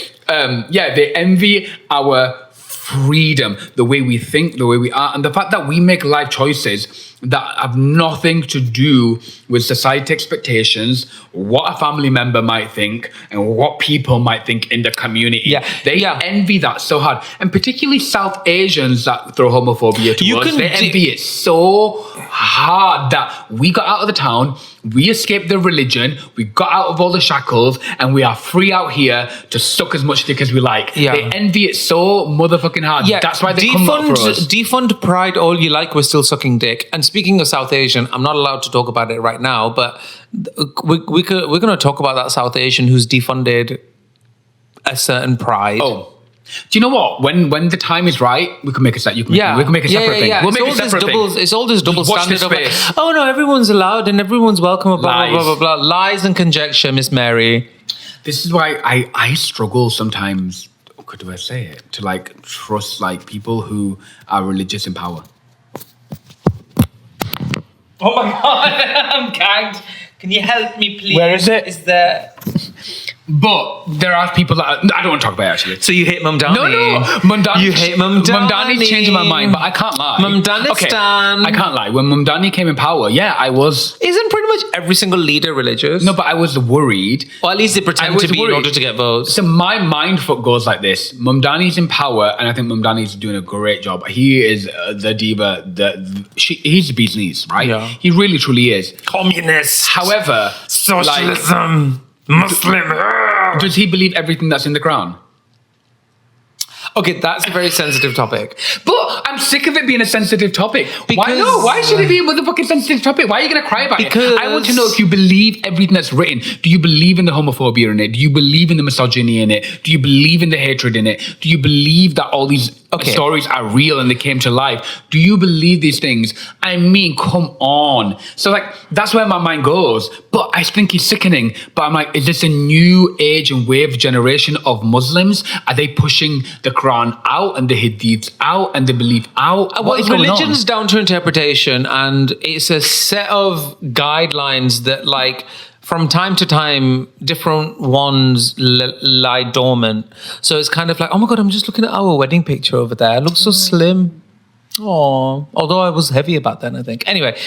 they envy our freedom, the way we think, the way we are, and the fact that we make life choices that have nothing to do with society expectations, what a family member might think, and what people might think in the community. Yeah. They envy that so hard. And particularly South Asians that throw homophobia to us, they envy it so hard that we got out of the town, we escaped the religion, we got out of all the shackles, and we are free out here to suck as much dick as we like. Yeah. They envy it so motherfucking hard. Yeah. That's why they come up for us. Defund pride all you like, we're still sucking dick. And speaking of South Asian, I'm not allowed to talk about it right now, but we're going to talk about that South Asian who's defunded a certain pride. Oh. Do you know what? When the time is right, we can make a set. We can make a separate thing. We'll make a separate thing. It's all this double Watch standard this of space. like, oh no, everyone's allowed and everyone's welcome. Blah, Lies. blah, blah, blah, blah. Lies and conjecture, Miss Mary. This is why I struggle sometimes. How do I say it? To like trust like people who are religious in power. Oh my God, I'm gagged. Can you help me, please? Where is it? Is there? But there are people that I don't want to talk about it, actually. So you hate Mumdani? No. Mumdani, You hate Mumdani. Mumdani's changing my mind, but I can't lie. Mumdanistan. I can't lie. When Mumdani came in power, I was... Isn't pretty much every single leader religious? No, but I was worried. Or at least they pretend to be in order to get votes. So my mindfuck goes like this. Mumdani's in power, and I think Mumdani's doing a great job. He is the diva. He's the bee's knees, right? Yeah. He really, truly is. Communist. However... Socialism. Muslim. Does he believe everything that's in the Quran? Okay, that's a very sensitive topic. But I'm sick of it being a sensitive topic. Because, Why should it be a motherfucking sensitive topic? Why are you going to cry about it? I want to know if you believe everything that's written. Do you believe in the homophobia in it? Do you believe in the misogyny in it? Do you believe in the hatred in it? Do you believe that all these stories are real and they came to life? Do you believe these things? I mean, come on. So that's where my mind goes. But I think it's sickening. But I'm like, is this a new age and wave generation of Muslims? Are they pushing the Quran out and the Hadiths out and the belief out? What is going on? Religion's down to interpretation, and it's a set of guidelines that, from time to time, different ones lie dormant. So it's kind of like, oh my God, I'm just looking at our wedding picture over there. It looks so slim. Oh, although I was heavy about then, I think. Anyway,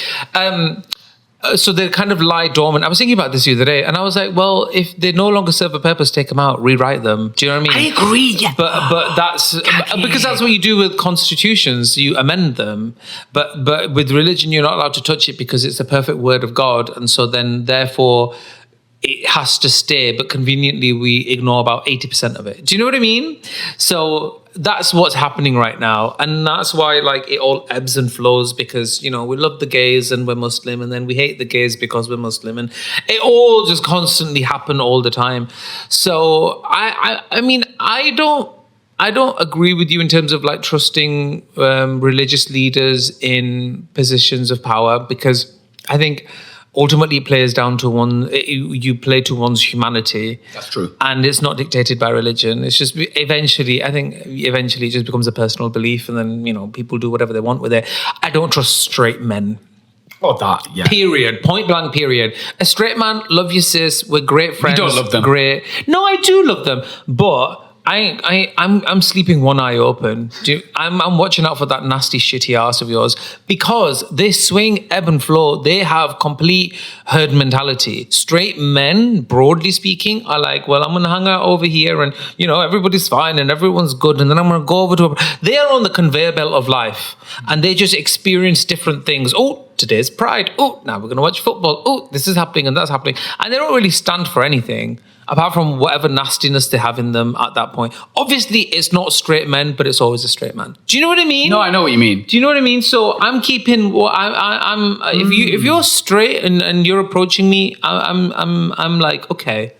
so they kind of lie dormant. I was thinking about this the other day, and I was like, well, if they no longer serve a purpose, take them out, rewrite them. Do you know what I mean? I agree, yeah. But that's because that's what you do with constitutions. You amend them. But with religion, you're not allowed to touch it because it's the perfect word of God, and so then therefore it has to stay. But conveniently, we ignore about 80% of it. Do you know what I mean? So that's what's happening right now, and that's why it all ebbs and flows, because we love the gays and we're Muslim, and then we hate the gays because we're Muslim, and it all just constantly happen all the time. So I mean I don't agree with you in terms of trusting religious leaders in positions of power, because I think ultimately it plays down to you play to one's humanity. That's true. And it's not dictated by religion. It's just eventually it just becomes a personal belief, and then, people do whatever they want with it. I don't trust straight men. Oh, that, yeah. Period. Point blank, period. A straight man, love you, sis. We're great friends. You don't love them. Great. No, I do love them. But I'm sleeping one eye open. I'm watching out for that nasty shitty ass of yours, because they swing, ebb and flow. They have complete herd mentality. Straight men, broadly speaking, are like, well, I'm going to hang out over here and, everybody's fine and everyone's good. And then I'm going to go over to... They are on the conveyor belt of life, and they just experience different things. Oh, today's Pride. Oh, now we're going to watch football. Oh, this is happening and that's happening. And they don't really stand for anything, apart from whatever nastiness they have in them at that point. Obviously, it's not straight men, but it's always a straight man. Do you know what I mean? No, I know what you mean. Do you know what I mean? So I'm keeping. If you're straight and you're approaching me, I'm like, okay.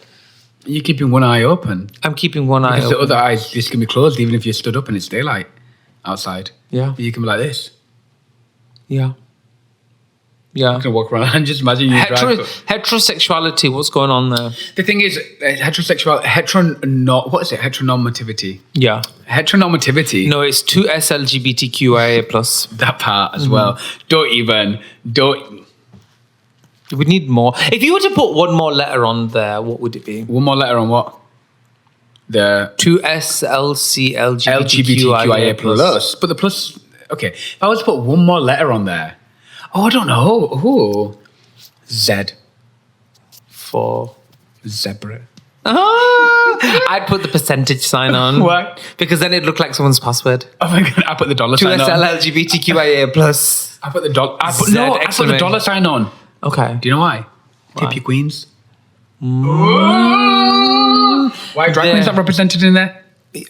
You're keeping one eye open. I'm keeping one eye because open. the other eye just can be closed, even if you stood up and it's daylight outside. Yeah. You can be like this. Yeah. Yeah. You can walk around and just imagine you heterosexuality, what's going on there? The thing is, what is it? Heteronormativity. Yeah. Heteronormativity. No, it's 2S LGBTQIA plus. That part as well. Don't. We need more. If you were to put one more letter on there, what would it be? One more letter on what? The 2S LGBTQIA plus. But the plus, okay. If I was to put one more letter on there, I don't know. Oh, Z. For zebra. I'd put the percentage sign on. Why? Because then it'd look like someone's password. Oh my God, I put the dollar sign on. 2SL LGBTQIA plus. I put the dollar sign on. Okay. Do you know why? Tippy Queens. Why are drag queens not represented in there?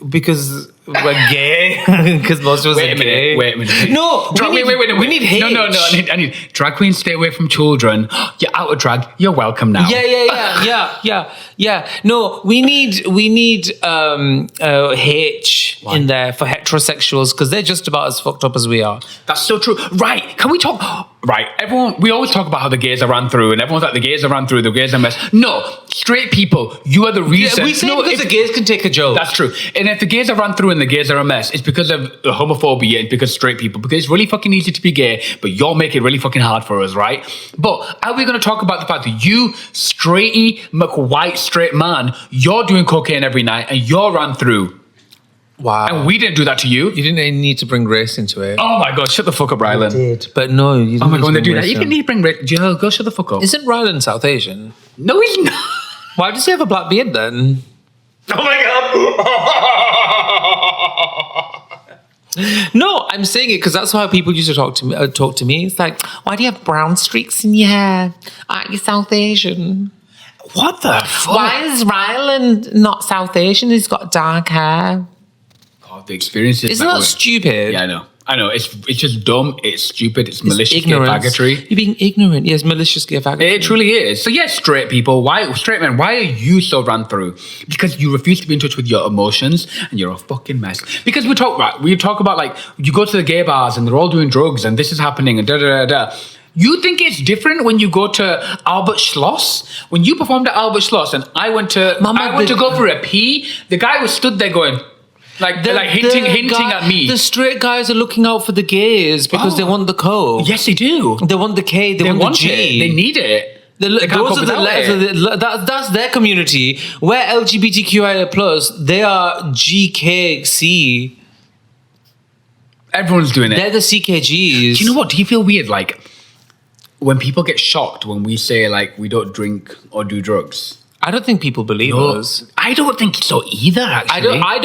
Because we're gay. Because most of us are gay. Wait a minute. No, wait. We need hate. No. I need drag queens stay away from children. You're out of drag. You're welcome now. Yeah. No, we need H in there for heterosexuals, because they're just about as fucked up as we are. That's so true. Right. Can we talk? Right. We always talk about how the gays are ran through, and everyone's like, the gays are ran through, the gays are mess. No, straight people, you are the reason. Yeah, we say because the gays can take a joke. That's true. And if the gays are run through and the gays are a mess, it's because of the homophobia and because straight people. Because it's really fucking easy to be gay, but you're making it really fucking hard for us, right? But are we going to talk about the fact that you, straighty, white, straight man, you're doing cocaine every night and you're run through? Wow. And we didn't do that to you. You didn't need to bring race into it. Oh my God, shut the fuck up, Rylan. I did. But no, you didn't. Oh my God, when they do that, you didn't need to bring race. Joe, go shut the fuck up. Isn't Rylan South Asian? No, he's not. Why does he have a black beard then? Oh my God. No, I'm saying it because that's how people used to talk to me. It's like, why do you have brown streaks in your hair? Aren't you South Asian? What the fuck? Why is Rylan not South Asian? He's got dark hair. God, the experience is Isn't that stupid? Yeah, I know. It's just dumb. It's stupid. It's malicious gay ignorance. faggotry. You're being ignorant. Yes, malicious gay faggotry. It truly is. So yes, straight people, straight men, why are you so run through? Because you refuse to be in touch with your emotions and you're a fucking mess. Because we talk about like, you go to the gay bars and they're all doing drugs and this is happening and da-da-da-da. You think it's different when you go to Albert Schloss? When you performed at Albert Schloss and I went to go for a pee, the guy was stood there going, hinting at me. The straight guys are looking out for the gays because they want the coke. Yes, they do. They want the K. They want the G. It. They need it. Those are the letters. That's their community. We're LGBTQIA+. They are GKC. Everyone's doing it. They're the CKGs. Do you know what? Do you feel weird? Like, when people get shocked when we say, like, we don't drink or do drugs. I don't think people believe us. I don't think so either, actually. I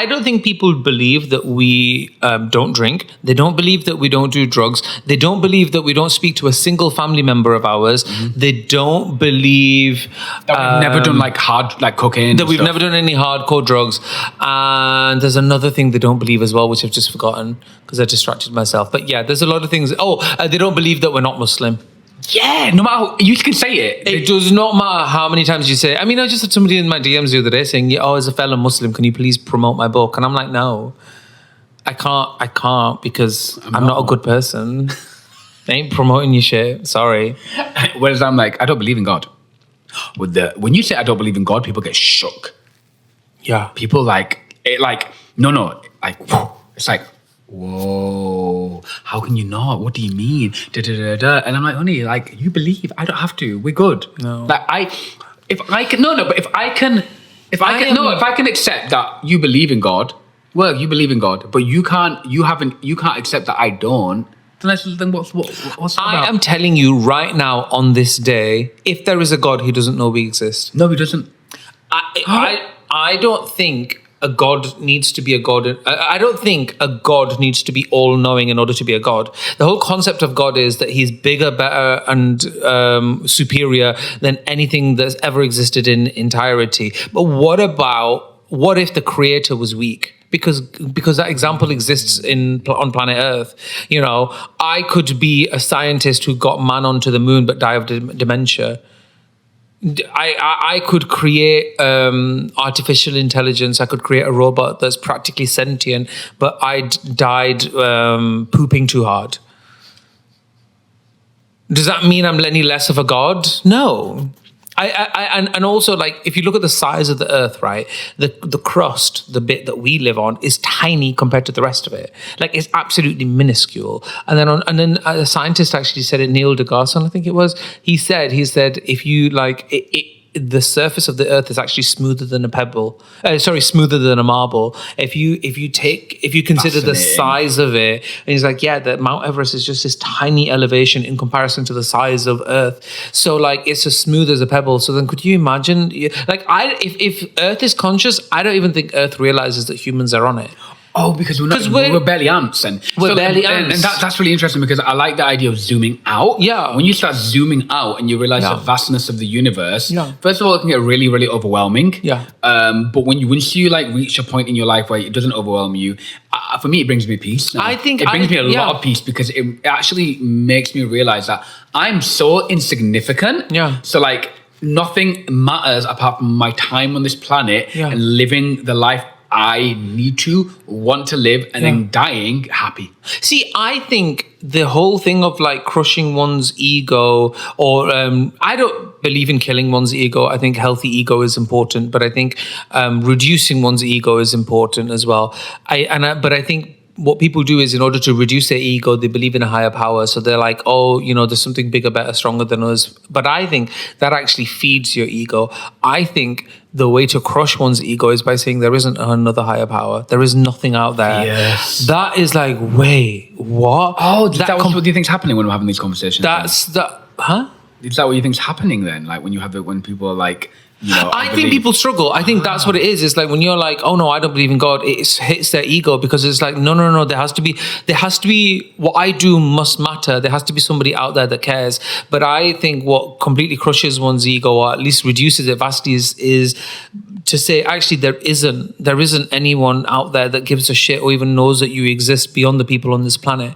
don't think people believe that we don't drink. They don't believe that we don't do drugs. They don't believe that we don't speak to a single family member of ours. Mm-hmm. They don't believe that we've never done like cocaine. That we've never done any hardcore drugs. And there's another thing they don't believe as well, which I've just forgotten because I distracted myself. But yeah, there's a lot of things. They don't believe that we're not Muslim. Yeah, no matter how, you can say it. It does not matter how many times you say it. I mean, I just had somebody in my DMs the other day saying, as a fellow Muslim, can you please promote my book? And I'm like, no, I can't because I'm not a good person. I ain't promoting your shit. Sorry. Whereas I'm like, I don't believe in God. When you say I don't believe in God, people get shook. Yeah. People no, it's like, whoa, how can you not? What do you mean? And I'm like, honey, like, you believe. I don't have to. We're good. No. Like, if I can accept that you believe in God, well, you believe in God, but you can't accept that I don't. Then what's that I about? am telling you right now on this day, if there is a God, he doesn't know we exist. No, he doesn't. I don't think a God needs to be a God. I don't think a God needs to be all-knowing in order to be a God. The whole concept of God is that he's bigger, better, and superior than anything that's ever existed in entirety. But what if the creator was weak? Because that example exists on planet Earth. You know, I could be a scientist who got man onto the moon but die of dementia. I could create artificial intelligence. I could create a robot that's practically sentient, but I died pooping too hard. Does that mean I'm any less of a god? No. And also, like, if you look at the size of the Earth, right, the crust, the bit that we live on, is tiny compared to the rest of it. Like, it's absolutely minuscule. And then a scientist actually said it, Neil deGrasse Tyson, I think it was. He said if you like the surface of the Earth is actually smoother than a pebble. Smoother than a marble. If you consider the size of it, and he's like, yeah, that Mount Everest is just this tiny elevation in comparison to the size of Earth. So like, it's as smooth as a pebble. So then, could you imagine? Like, if Earth is conscious, I don't even think Earth realizes that humans are on it. Oh, because we're barely ants, and that's really interesting because I like the idea of zooming out. Yeah, when you start zooming out and you realize the vastness of the universe. Yeah. First of all, it can get really, really overwhelming. Yeah. But once you like reach a point in your life where it doesn't overwhelm you, for me it brings me peace. I think it brings me a lot of peace because it actually makes me realize that I'm so insignificant. Yeah. So like nothing matters apart from my time on this planet and living the life I need to want to live and then dying happy. See, I think the whole thing of like crushing one's ego, or I don't believe in killing one's ego. I think healthy ego is important, but I think reducing one's ego is important as well. But I think what people do is, in order to reduce their ego, they believe in a higher power. So they're like, oh, there's something bigger, better, stronger than us. But I think that actually feeds your ego. I think the way to crush one's ego is by saying there isn't another higher power. There is nothing out there. Yes. That is like, wait, what? Oh, that what do you think's happening when we're having these conversations? Huh? Is that what you think's happening then? Like when people are like, I think people struggle. I think that's what it is. It's like when you're like, oh no, I don't believe in God, it hits their ego, because it's like, no. There has to be what I do must matter. There has to be somebody out there that cares. But I think what completely crushes one's ego, or at least reduces it vastly, is to say, actually, there isn't anyone out there that gives a shit or even knows that you exist beyond the people on this planet.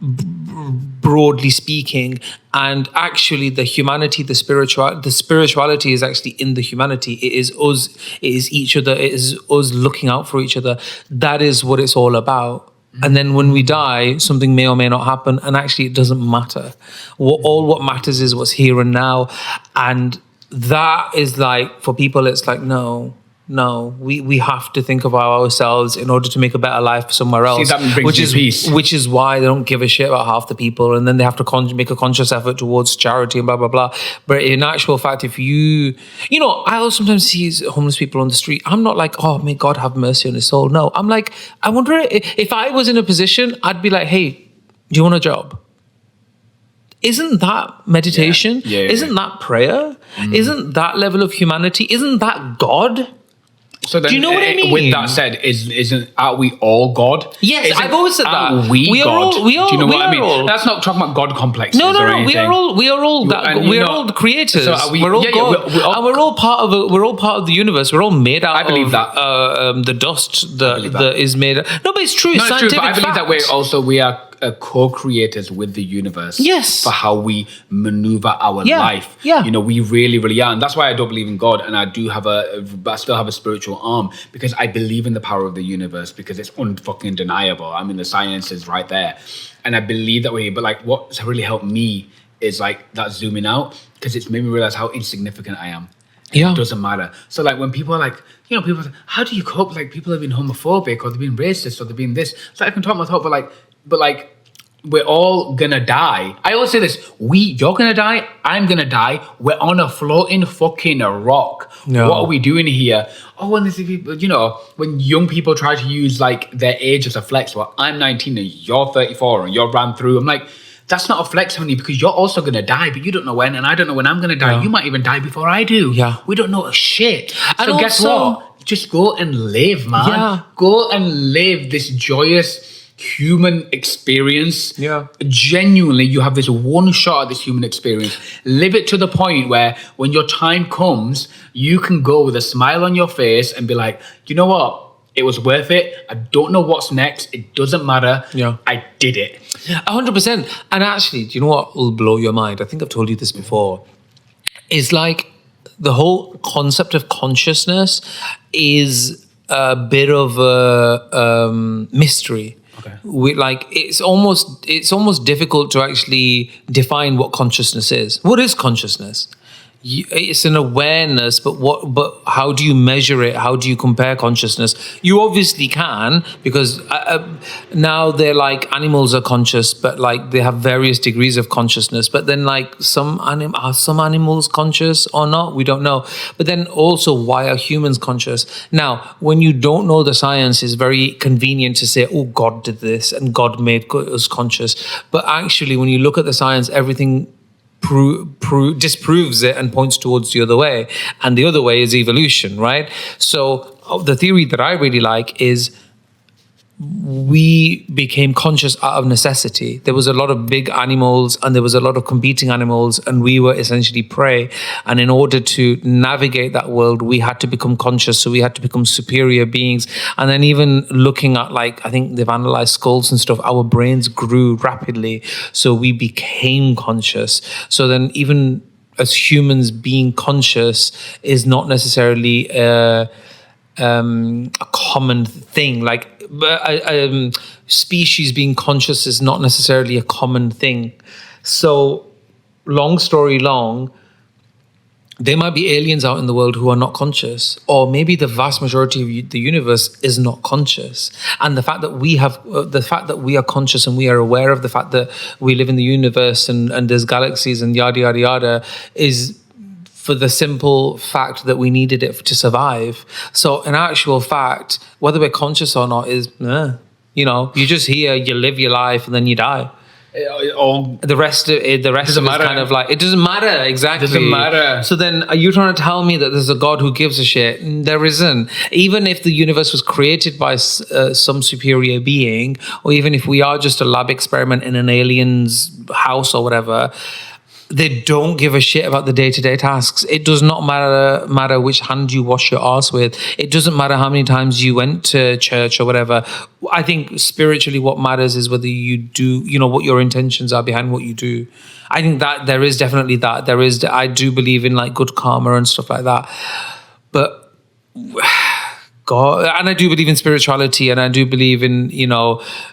Broadly speaking, and actually the humanity, the spirituality is actually in the humanity. It is us, it is each other, it is us looking out for each other. That is what it's all about. And then when we die, something may or may not happen, and actually it doesn't matter. What matters is what's here and now. And that is like, for people, it's like, no, we have to think about ourselves in order to make a better life somewhere else. See, that brings you peace. Which is why they don't give a shit about half the people, and then they have to make a conscious effort towards charity and blah, blah, blah. But in actual fact, if I sometimes see homeless people on the street. I'm not like, oh, may God have mercy on his soul. No, I'm like, I wonder if I was in a position, I'd be like, hey, do you want a job? Isn't that meditation? Yeah. Isn't that prayer? Isn't that level of humanity? Isn't that God? So then, do you know what I mean? With that said, aren't we all God? Yes, I've always said that. Are we God? Do you know what I mean? All. That's not talking about God complexes. No. Or We are all the creators. So are we, we're all part of the universe. We're all made out. I believe that the dust that is made. No, but it's true. It's true. But I believe fact. that we are co-creators with the universe. Yes. For how we maneuver our life. Yeah. We really, really are, and that's why I don't believe in God, and I still have a spiritual arm, because I believe in the power of the universe, because it's unfucking deniable. I mean, the science is right there, and I believe that way. But like, what's really helped me is like that zooming out, because it's made me realize how insignificant I am. Yeah. It doesn't matter. So like when people are like, people say, how do you cope? Like people have been homophobic, or they've been racist, or they've been this. So I can talk my talk, but like we're all gonna die. I always say this: you're gonna die, I'm gonna die. We're on a floating fucking rock. No. What are we doing here? Oh, and these people, when young people try to use like their age as a flex. Well, I'm 19 and you're 34 and you're ran through. I'm like, that's not a flex, honey, because you're also gonna die, but you don't know when, and I don't know when I'm gonna die. Yeah. You might even die before I do. Yeah. We don't know a shit. And So guess also- what? Just go and live, man. Yeah. Go and live this joyous human experience. Yeah. Genuinely, you have this one shot at this human experience. Live it to the point where when your time comes, you can go with a smile on your face and be like, you know what? It was worth it. I don't know what's next. It doesn't matter. Yeah. I did it. 100%. And actually, do you know what will blow your mind? I think I've told you this before. It's like the whole concept of consciousness is a bit of a mystery. Okay. It's almost difficult to actually define what consciousness is. What is consciousness? It's an awareness, but how do you measure it? How do you compare consciousness? You obviously can, because now they're like animals are conscious, but like they have various degrees of consciousness. But then like are some animals conscious or not? We don't know. But then also, why are humans conscious? Now, when you don't know the science, it's very convenient to say, oh, God did this and God made us conscious. But actually, when you look at the science, everything disproves it and points towards the other way, and the other way is evolution, right? So the theory that I really like is we became conscious out of necessity. There was a lot of big animals and there was a lot of competing animals, and we were essentially prey. And in order to navigate that world, we had to become conscious. So we had to become superior beings. And then even looking at, like, I think they've analyzed skulls and stuff, our brains grew rapidly. So we became conscious. So then even as humans, being conscious is not necessarily a common thing. Like species being conscious is not necessarily a common thing. So, long story long, there might be aliens out in the world who are not conscious, or maybe the vast majority of the universe is not conscious. And the fact that we are conscious and we are aware of the fact that we live in the universe and there's galaxies and yada yada yada is for the simple fact that we needed it to survive. So, in actual fact, whether we're conscious or not is, you're just here, you live your life, and then you die. The rest of it is kind of like, it doesn't matter. Exactly. It doesn't matter. So then are you trying to tell me that there's a God who gives a shit? There isn't. Even if the universe was created by some superior being, or even if we are just a lab experiment in an alien's house or whatever, they don't give a shit about the day-to-day tasks. It does not matter which hand you wash your ass with. It doesn't matter how many times you went to church or whatever. I think spiritually what matters is whether you do, what your intentions are behind what you do. I think that there is definitely that. I do believe in like good karma and stuff like that. But God, and I do believe in spirituality, and I do believe in,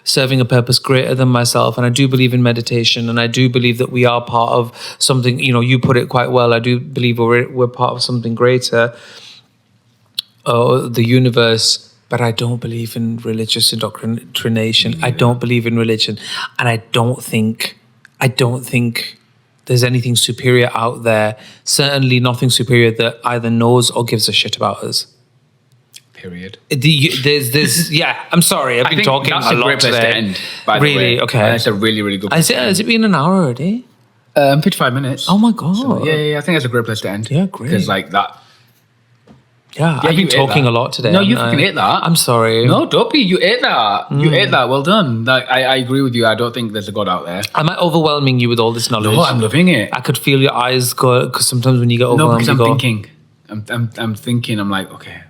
serving a purpose greater than myself. And I do believe in meditation, and I do believe that we are part of something, you put it quite well. I do believe we're part of something greater, the universe, but I don't believe in religious indoctrination. Yeah. I don't believe in religion. And I don't think there's anything superior out there. Certainly nothing superior that either knows or gives a shit about us. Period. There's yeah. I'm sorry. I've been talking a lot today. That's a great place to end. By the way, okay. That's a really, really good place. Has it been an hour already? 55 minutes. Oh my God. So, yeah. I think that's a great place to end. Yeah, great. Because like that. Yeah, I've been talking a lot today. No, you fucking ate that. I'm sorry. No, don't be. You ate that. You ate that. Well done. Like, I agree with you. I don't think there's a God out there. Am I overwhelming you with all this knowledge? No, I'm loving it. I could feel your eyes go, because sometimes when you get overwhelmed, no, because I'm thinking. I'm like, okay.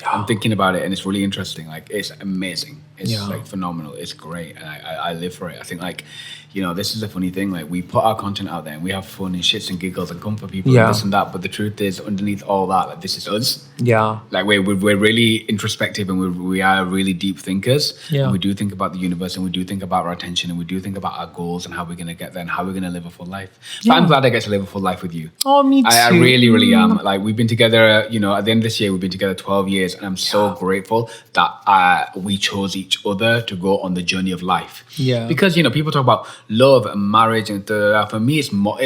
I'm thinking about it, and it's really interesting. Like, it's amazing. It's like phenomenal. It's great, and I live for it. I think like, this is a funny thing. Like, we put our content out there, and we have fun and shits and giggles and come for people and this and that. But the truth is, underneath all that, like, this is us. Yeah. Like we're really introspective, and we are really deep thinkers. Yeah. And we do think about the universe, and we do think about our attention, and we do think about our goals and how we're gonna get there and how we're gonna live a full life. Yeah. But I'm glad I get to live a full life with you. Oh, me too. I really, really am. Like, we've been together. At the end of this year, we've been together 12 years, and I'm so grateful that we chose each other to go on the journey of life. Yeah. Because people talk about love and marriage and for me, it's more.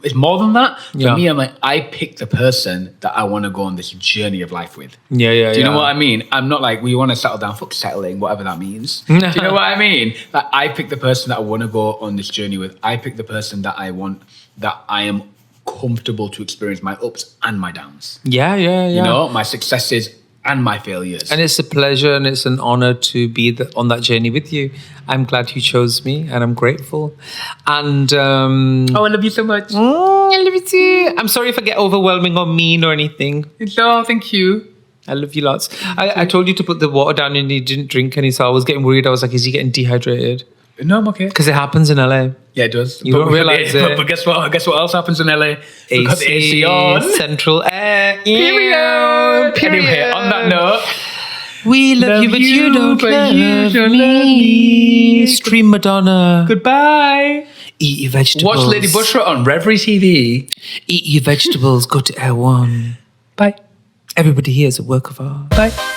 It's more than that. For me, I'm like, I pick the person that I want to go on this journey of life with. Yeah. Do you know what I mean? I'm not like, we want to settle down. Fuck settling, whatever that means. Do you know what I mean? Like, I pick the person that I want to go on this journey with. I pick the person that I want, that I am comfortable to experience my ups and my downs. Yeah. My successes and my failures. And it's a pleasure and it's an honor to be on that journey with you. I'm glad you chose me, and I'm grateful. And I love you so much. I love you too. I'm sorry if I get overwhelming or mean or anything. No, thank you. I love you lots. I told you to put the water down and you didn't drink any, so I was getting worried. I was like, is he getting dehydrated? No, I'm okay. Because it happens in LA. Yeah, it does. You don't realize it. But guess what? Guess what else happens in LA? We've got the AC on. Central air. Period. Anyway, on that note, we love you, but you don't love me. Stream Madonna. Goodbye. Eat your vegetables. Watch Lady Bushra on Reverie TV. Eat your vegetables. Go to Air One. Bye. Everybody here is a work of art. Bye.